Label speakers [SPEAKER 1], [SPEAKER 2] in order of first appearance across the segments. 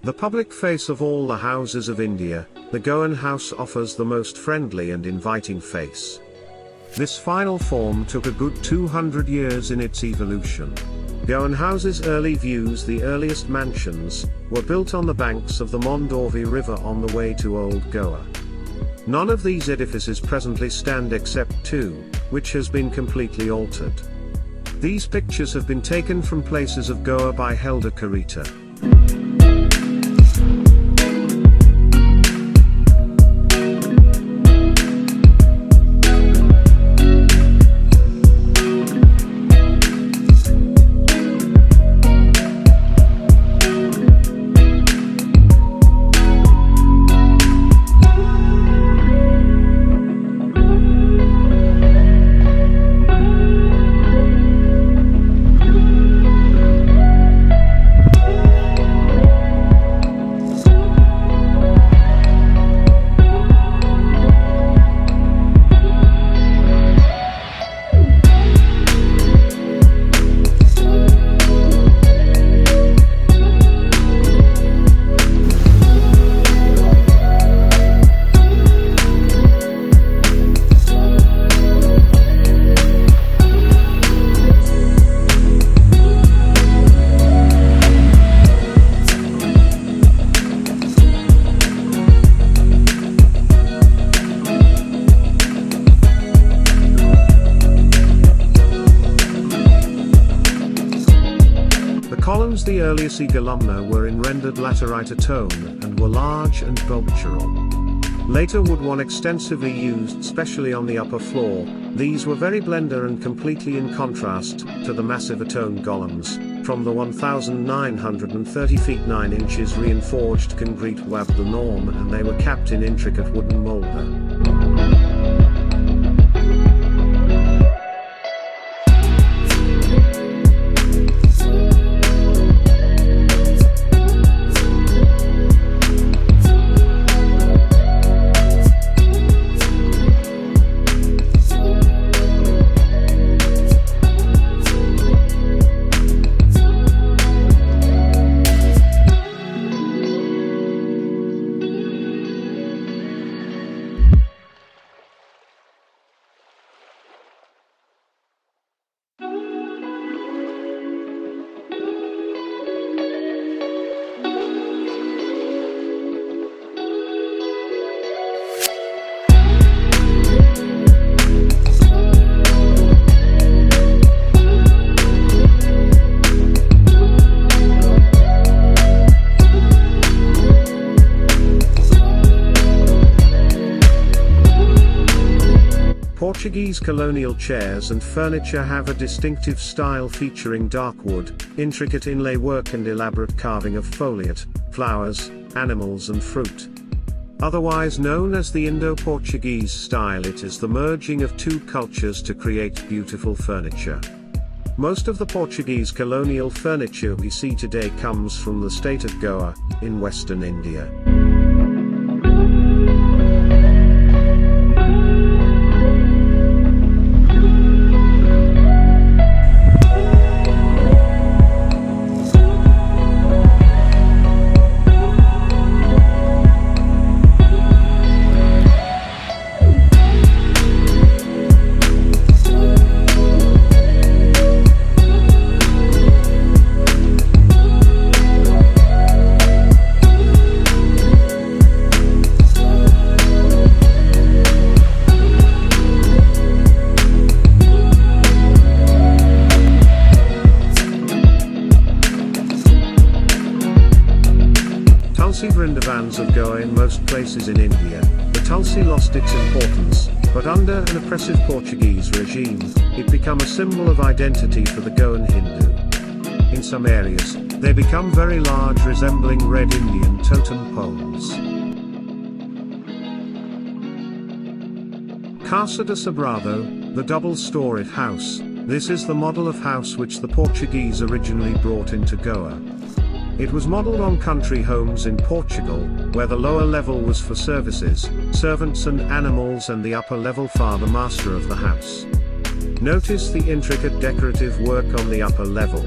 [SPEAKER 1] The public face of all the houses of India, the Goan house offers the most friendly and inviting face. This final form took a good 200 years in its evolution. Goan houses' early views, the earliest mansions, were built on the banks of the Mandovi river on the way to Old Goa. None of these edifices presently stand except two, which has been completely altered. These pictures have been taken from Places of Goa by Helder Carita. Columns, the earliest columna, were in rendered laterite tone and were large and sculptural. Later wood one extensively used, especially on the upper floor. These were very blender and completely in contrast to the massive atone columns from the 1,930 feet 9 inches reinforced concrete were the norm, and they were capped in intricate wooden moulder. Portuguese colonial chairs and furniture have a distinctive style featuring dark wood, intricate inlay work and elaborate carving of foliate, flowers, animals and fruit. Otherwise known as the Indo-Portuguese style, it is the merging of two cultures to create beautiful furniture. Most of the Portuguese colonial furniture we see today comes from the state of Goa, in western India. Vrindavans of Goa. In most places in India, the Tulsi lost its importance, but under an oppressive Portuguese regime, it became a symbol of identity for the Goan Hindu. In some areas, they become very large, resembling red Indian totem poles. Casa de Sabrado, the double-storied house. This is the model of house which the Portuguese originally brought into Goa. It was modelled on country homes in Portugal, where the lower level was for services, servants and animals, and the upper level for the master of the house. Notice the intricate decorative work on the upper level.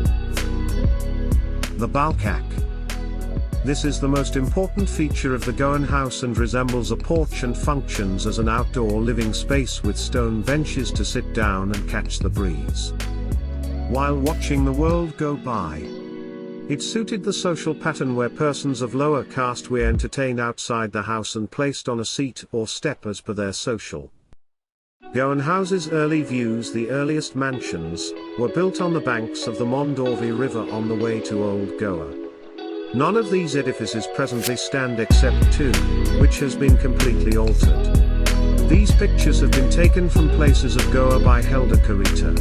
[SPEAKER 1] The BALCAC. This is the most important feature of the Goan house and resembles a porch and functions as an outdoor living space with stone benches to sit down and catch the breeze while watching the world go by. It suited the social pattern where persons of lower caste were entertained outside the house and placed on a seat or step as per their social. Goan houses' early views. The earliest mansions were built on the banks of the Mandovi river on the way to Old Goa. None of these edifices presently stand except two, which has been completely altered. These pictures have been taken from Places of Goa by Helder Carita.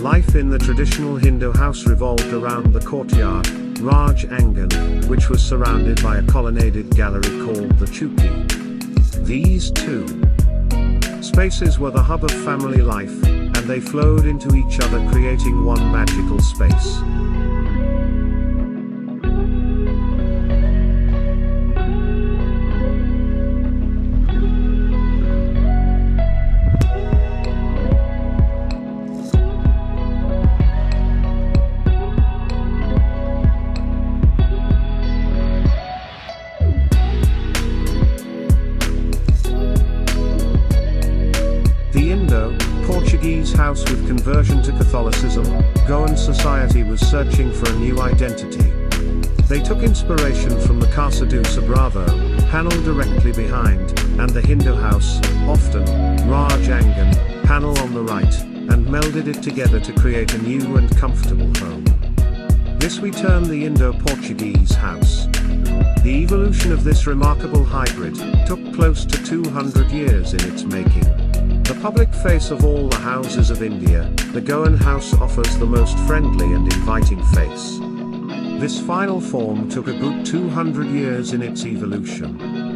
[SPEAKER 1] Life in the traditional Hindu house revolved around the courtyard, RajAngan, which was surrounded by a colonnaded gallery called the Chouki. These two spaces were the hub of family life, and they flowed into each other, creating one magical space. The Indo-portuguese house with conversion to Catholicism, Goan society was searching for a new identity. They took inspiration from the Casa de Sabrado, panel directly behind, and the Hindu house, often RajAngan, panel on the right, and melded it together to create a new and comfortable home. This we term the Indo-Portuguese house. The evolution of this remarkable hybrid took close to 200 years in its making. The public face of all the houses of India, the Goan house offers the most friendly and inviting face. This final form took a good 200 years in its evolution.